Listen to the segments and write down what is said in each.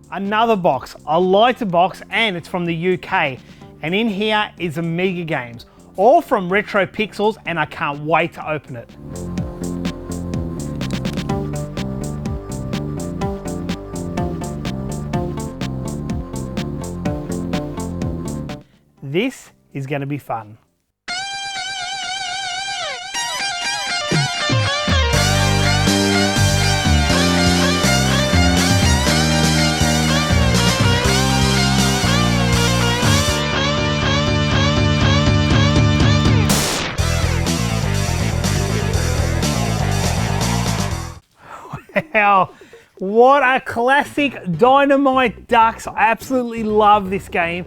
Another box, a lighter box, and it's from the UK. And in here is Amiga games, all from Retro Pixels, and I can't wait to open it. This is going to be fun. Wow, what a classic Dynamite Ducks. I absolutely love this game.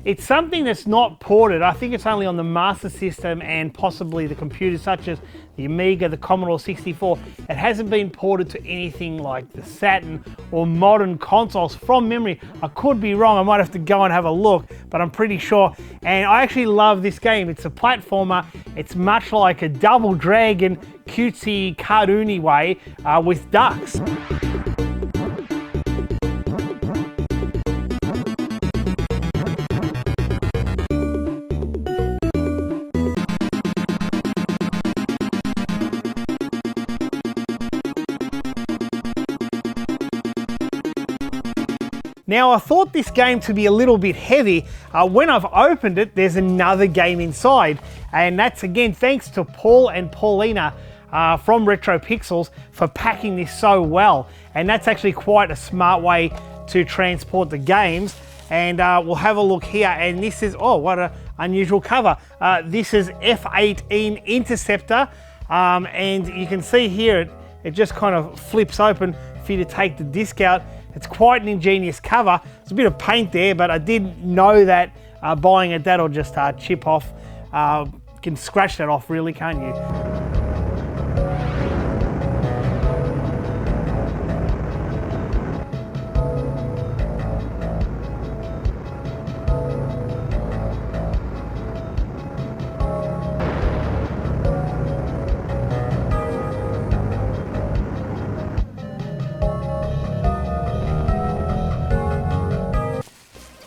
It's something that's not ported. I think it's only on the Master System and possibly the computers such as the Amiga, the Commodore 64. It hasn't been ported to anything like the Saturn or modern consoles from memory. I could be wrong, I might have to go and have a look, but I'm pretty sure. And I actually love this game. It's a platformer. It's much like a Double Dragon, cutesy, cartoony way with ducks. Now, I thought this game to be a little bit heavy. When I've opened it, there's another game inside. And that's again, thanks to Paul and Paulina from Retro Pixels for packing this so well. And that's actually quite a smart way to transport the games. And we'll have a look here. And this is, oh, what an unusual cover. This is F18 Interceptor. And you can see here, it just kind of flips open for you to take the disc out. It's quite an ingenious cover. There's a bit of paint there, but I didn't know that buying it, that'll just chip off. You can scratch that off really, can't you?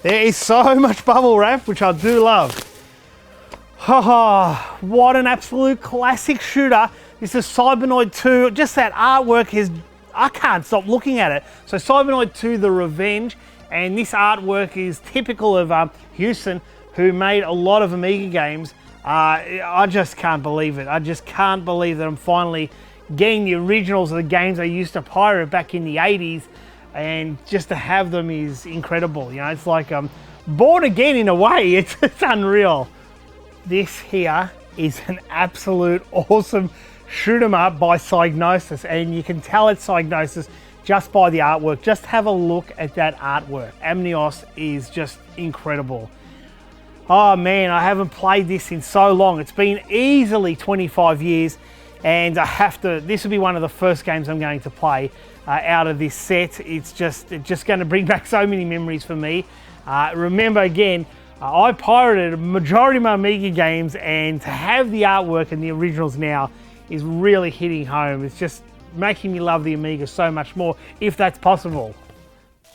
There is so much bubble wrap, which I do love. Oh, what an absolute classic shooter. This is Cybernoid 2. Just that artwork is, I can't stop looking at it. So Cybernoid 2, The Revenge, and this artwork is typical of Hewson, who made a lot of Amiga games. I just can't believe it. I just can't believe that I'm finally getting the originals of the games I used to pirate back in the 80s. And just to have them is incredible. You know, it's like born again in a way. It's unreal. This here is an absolute awesome shoot 'em up by Psygnosis, and you can tell it's Psygnosis just by the artwork. Just have a look at that artwork. Amnios is just incredible. Oh man, I haven't played this in so long. It's been easily 25 years, and I have to. This will be one of the first games I'm going to play out of this set. It's just going to bring back so many memories for me. Remember again, I pirated a majority of my Amiga games, and to have the artwork and the originals now is really hitting home. It's just making me love the Amiga so much more, if that's possible.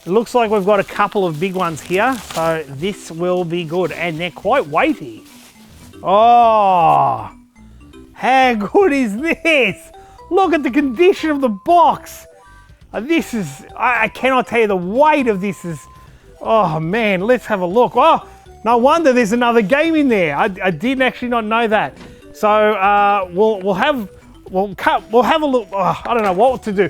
It looks like we've got a couple of big ones here, so this will be good, and they're quite weighty. Oh, how good is this? Look at the condition of the box. This is, I cannot tell you the weight of this is, oh man, let's have a look. Oh, no wonder there's another game in there. I didn't actually not know that. So we'll have a look. Oh, I don't know what to do.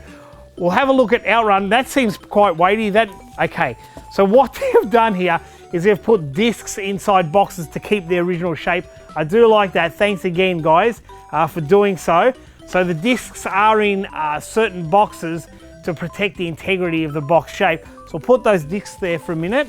We'll have a look at Outrun. That seems quite weighty. Okay. So what they've done here is they've put discs inside boxes to keep the original shape. I do like that. Thanks again, guys, for doing so. So the discs are in certain boxes to protect the integrity of the box shape. So we'll put those discs there for a minute.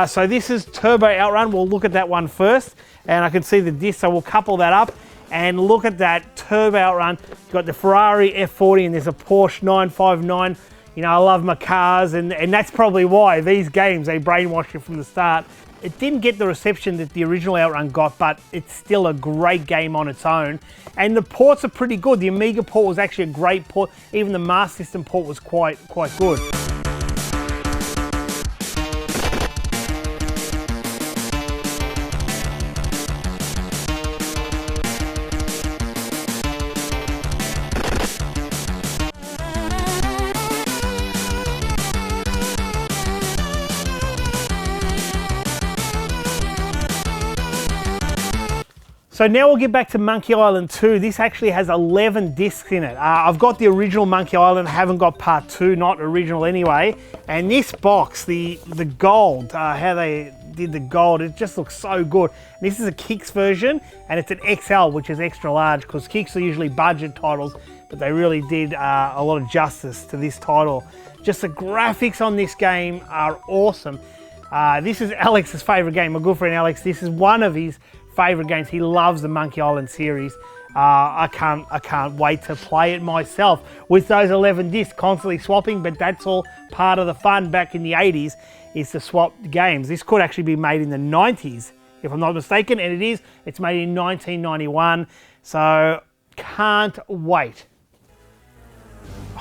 So this is Turbo Outrun. We'll look at that one first, and I can see the disc, so we'll couple that up and look at that Turbo Outrun. You've got the Ferrari F40 and there's a Porsche 959. You know, I love my cars, and that's probably why these games, they brainwash you from the start. It didn't get the reception that the original Outrun got, but it's still a great game on its own. And the ports are pretty good. The Amiga port was actually a great port. Even the Master System port was quite good. So now we'll get back to Monkey Island 2. This actually has 11 discs in it. I've got the original Monkey Island, haven't got part 2, not original anyway. And this box, the gold, how they did the gold, it just looks so good. And this is a Kicks version, and it's an XL, which is extra large, because Kicks are usually budget titles, but they really did a lot of justice to this title. Just the graphics on this game are awesome. This is Alex's favourite game, my good friend Alex. This is one of his favourite games. He loves the Monkey Island series. I can't wait to play it myself with those 11 discs, constantly swapping, but that's all part of the fun back in the 80s, is to swap games. This could actually be made in the 90s, if I'm not mistaken, and it is. It's made in 1991, so can't wait.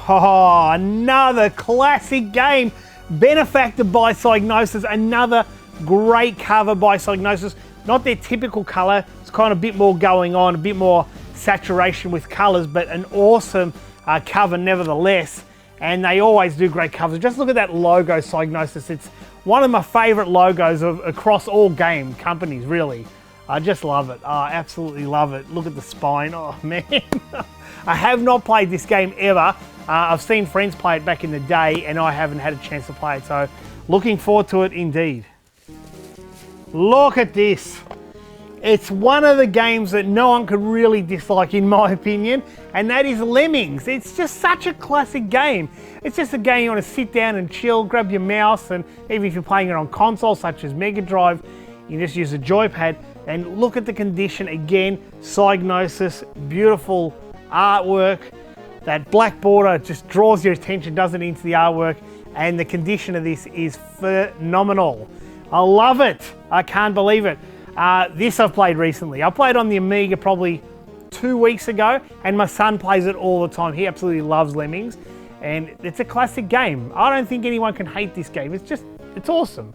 Oh, another classic game, Benefactor by Psygnosis, another great cover by Psygnosis. Not their typical colour, it's kind of a bit more going on, a bit more saturation with colours, but an awesome cover nevertheless. And they always do great covers. Just look at that logo, Psygnosis. It's one of my favourite logos across all game companies, really. I just love it. I absolutely love it. Look at the spine. Oh, man. I have not played this game ever. I've seen friends play it back in the day, and I haven't had a chance to play it. So, looking forward to it indeed. Look at this. It's one of the games that no one could really dislike, in my opinion, and that is Lemmings. It's just such a classic game. It's just a game you want to sit down and chill, grab your mouse, and even if you're playing it on consoles such as Mega Drive, you just use a joypad. And look at the condition again. Psygnosis, beautiful artwork. That black border just draws your attention, doesn't it, into the artwork, and the condition of this is phenomenal. I love it. I can't believe it. This I've played recently. I played on the Amiga probably 2 weeks ago, and my son plays it all the time. He absolutely loves Lemmings, and it's a classic game. I don't think anyone can hate this game. It's awesome.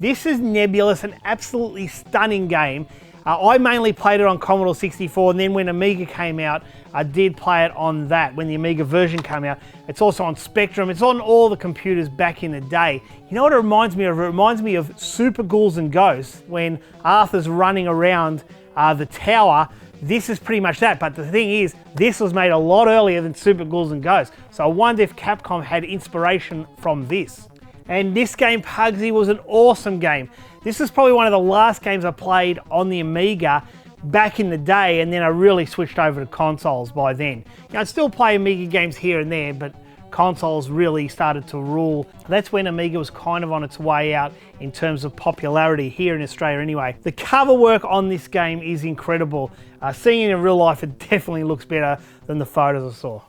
This is Nebulus, an absolutely stunning game. I mainly played it on Commodore 64, and then when Amiga came out, I did play it on that, when the Amiga version came out. It's also on Spectrum. It's on all the computers back in the day. You know what it reminds me of? It reminds me of Super Ghouls and Ghosts, when Arthur's running around the tower. This is pretty much that, but the thing is, this was made a lot earlier than Super Ghouls and Ghosts. So I wonder if Capcom had inspiration from this. And this game, Pugsy, was an awesome game. This is probably one of the last games I played on the Amiga back in the day, and then I really switched over to consoles by then. You know, I'd still play Amiga games here and there, but consoles really started to rule. That's when Amiga was kind of on its way out in terms of popularity here in Australia anyway. The cover work on this game is incredible. Seeing it in real life, it definitely looks better than the photos I saw.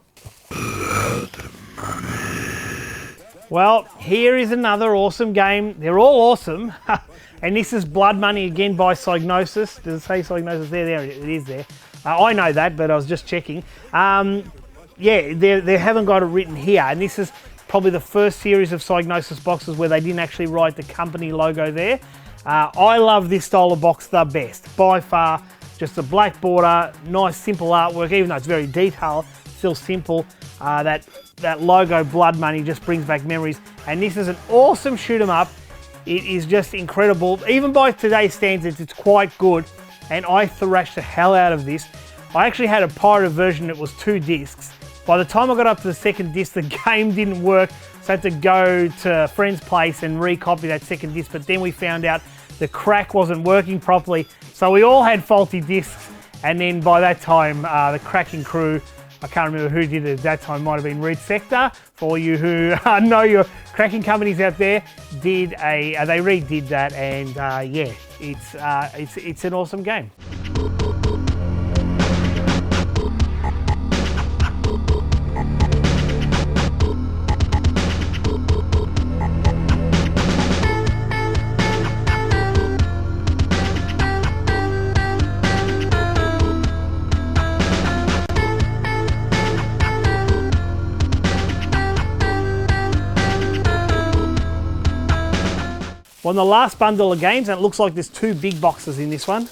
Well, here is another awesome game. They're all awesome. And this is Blood Money again by Psygnosis. Does it say Psygnosis there? There it is there. I know that, but I was just checking. Yeah, they haven't got it written here. And this is probably the first series of Psygnosis boxes where they didn't actually write the company logo there. I love this style of box the best, by far. Just a black border, nice simple artwork, even though it's very detailed, still simple. That logo, Blood Money, just brings back memories. And this is an awesome shoot 'em up. It is just incredible. Even by today's standards, it's quite good. And I thrashed the hell out of this. I actually had a pirated version that was 2 discs. By the time I got up to the second disc, the game didn't work. So I had to go to a friend's place and recopy that second disc. But then we found out the crack wasn't working properly. So we all had faulty discs. And then by that time, the cracking crew, I can't remember who did it at that time, might have been Red Sector. For all you who know your cracking companies out there, they redid that, and yeah, it's an awesome game. On the last bundle of games, and it looks like there's 2 big boxes in this one.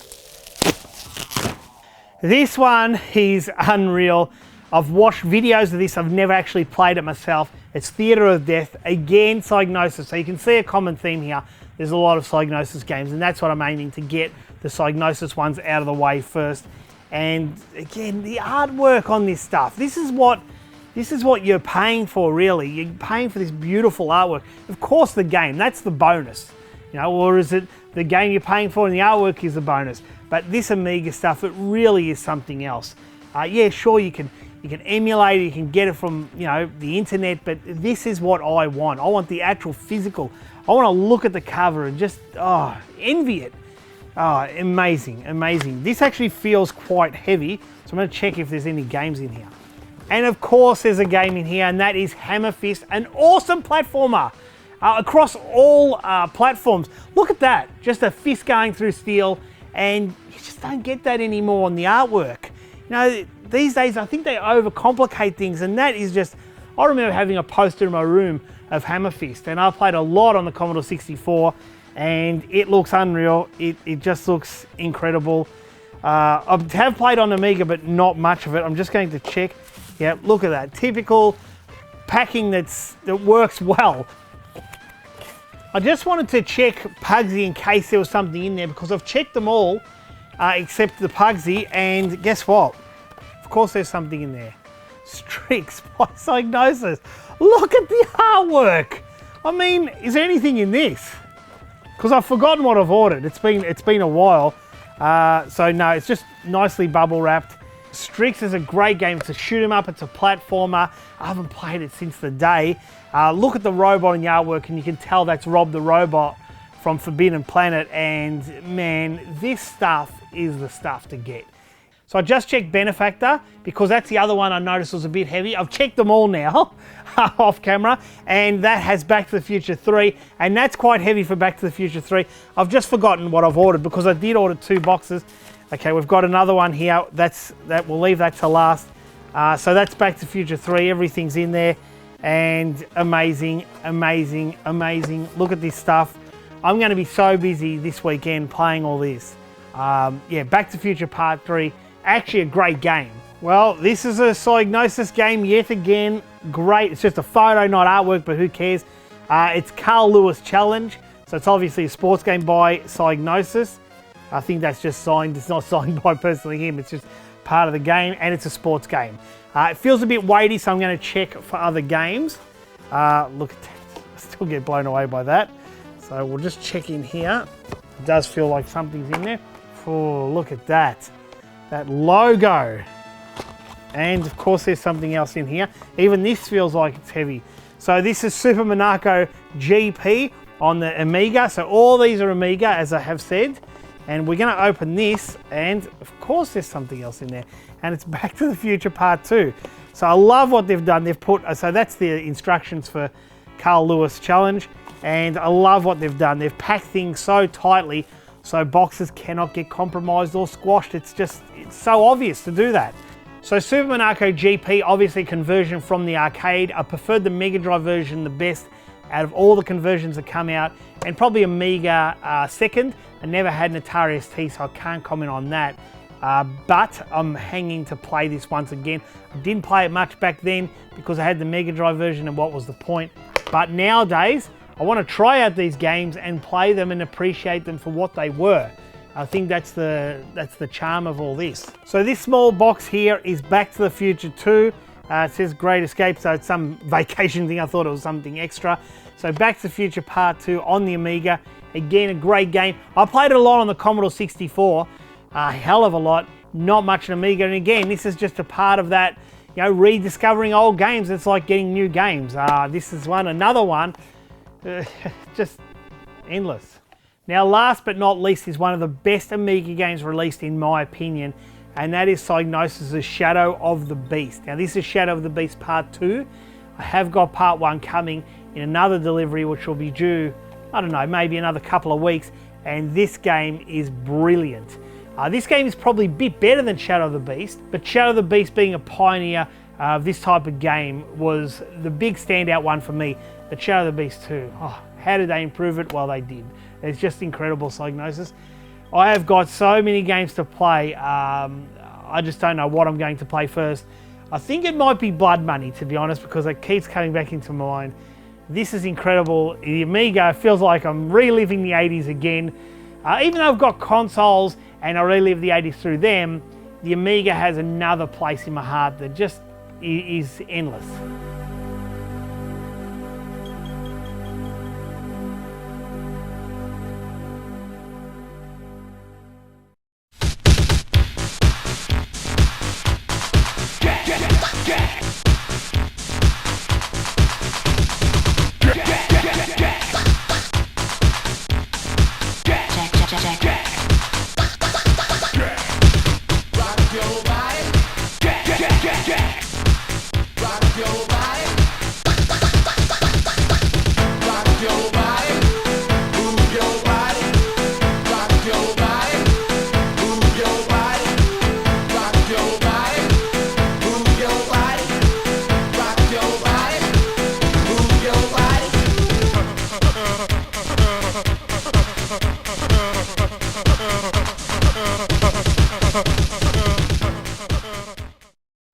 This one is unreal. I've watched videos of this, I've never actually played it myself. It's Theatre of Death, again Psygnosis, so you can see a common theme here. there's a lot of Psygnosis games, and that's what I'm aiming to get, the Psygnosis ones out of the way first. And again, the artwork on this stuff, this is what you're paying for, really. You're paying for this beautiful artwork. Of course the game, that's the bonus. You know, or is it the game you're paying for and the artwork is the bonus? But this Amiga stuff, it really is something else. Yeah, sure, you can emulate it, you can get it from, you know, the internet, but this is what I want. I want the actual physical. I want to look at the cover and just, envy it. Oh, amazing, amazing. This actually feels quite heavy, so I'm going to check if there's any games in here. And of course there's a game in here, and that is Hummberfist, an awesome platformer across all platforms. Look at that, just a fist going through steel, and you just don't get that anymore on the artwork. You know, these days I think they overcomplicate things, and that is just, I remember having a poster in my room of Hummberfist, and I played a lot on the Commodore 64, and it looks unreal. It just looks incredible. I have played on Amiga, but not much of it. I'm just going to check. Yeah, look at that. Typical packing that works well. I just wanted to check Pugsy in case there was something in there, because I've checked them all except the Pugsy, and guess what? Of course there's something in there. Strix by Psygnosis. Look at the artwork. I mean, is there anything in this? Because I've forgotten what I've ordered. It's been a while. So no, it's just nicely bubble wrapped. Strix is a great game. It's a shoot 'em up, it's a platformer. I haven't played it since the day. Look at the robot in the artwork, and you can tell that's Rob the Robot from Forbidden Planet, and man, this stuff is the stuff to get. So I just checked Benefactor, because that's the other one I noticed was a bit heavy. I've checked them all now, off camera, and that has Back to the Future 3, and that's quite heavy for Back to the Future 3. I've just forgotten what I've ordered, because I did order 2 boxes. Okay, we've got another one here. We'll leave that to last. So that's Back to the Future 3. Everything's in there, and amazing, amazing, amazing. Look at this stuff. I'm going to be so busy this weekend playing all this. Yeah, Back to the Future Part 3. Actually a great game. Well, this is a Psygnosis game yet again. Great. It's just a photo, not artwork, but who cares? It's Carl Lewis Challenge. So it's obviously a sports game by Psygnosis. I think that's just signed. It's not signed by personally him. It's just part of the game, and it's a sports game. It feels a bit weighty, so I'm going to check for other games. Look at that. I still get blown away by that. So we'll just check in here. It does feel like something's in there. Oh, look at that. That logo. And of course there's something else in here. Even this feels like it's heavy. So this is Super Monaco GP on the Amiga. So all these are Amiga, as I have said. And we're going to open this, and of course there's something else in there. And it's Back to the Future Part 2. So I love what they've done. They've put, so that's the instructions for Carl Lewis Challenge. And I love what they've done. They've packed things so tightly so boxes cannot get compromised or squashed. It's so obvious to do that. So Super Monaco GP, obviously conversion from the arcade. I preferred the Mega Drive version the best out of all the conversions that come out, and probably Amiga second. I never had an Atari ST, so I can't comment on that. But I'm hanging to play this once again. I didn't play it much back then because I had the Mega Drive version, and what was the point? But nowadays, I want to try out these games and play them and appreciate them for what they were. I think that's the charm of all this. So this small box here is Back to the Future 2. It says Great Escape, so it's some vacation thing. I thought it was something extra. So Back to the Future Part 2 on the Amiga. Again, a great game. I played it a lot on the Commodore 64. A hell of a lot. Not much on Amiga. And again, this is just a part of that, you know, rediscovering old games. It's like getting new games. This is one. Another one. Just endless. Now, last but not least is one of the best Amiga games released in my opinion, and that is Psygnosis' Shadow of the Beast. Now, this is Shadow of the Beast Part 2. I have got Part 1 coming in another delivery, which will be due, I don't know, maybe another couple of weeks, and this game is brilliant. This game is probably a bit better than Shadow of the Beast, but Shadow of the Beast, being a pioneer of this type of game, was the big standout one for me. But Shadow of the Beast 2, oh, how did they improve it? Well, they did. It's just incredible, Psygnosis. I have got so many games to play. I just don't know what I'm going to play first. I think it might be Blood Money, to be honest, because it keeps coming back into my mind. This is incredible. The Amiga feels like I'm reliving the 80s again. Even though I've got consoles and I relive the 80s through them, the Amiga has another place in my heart that just is endless.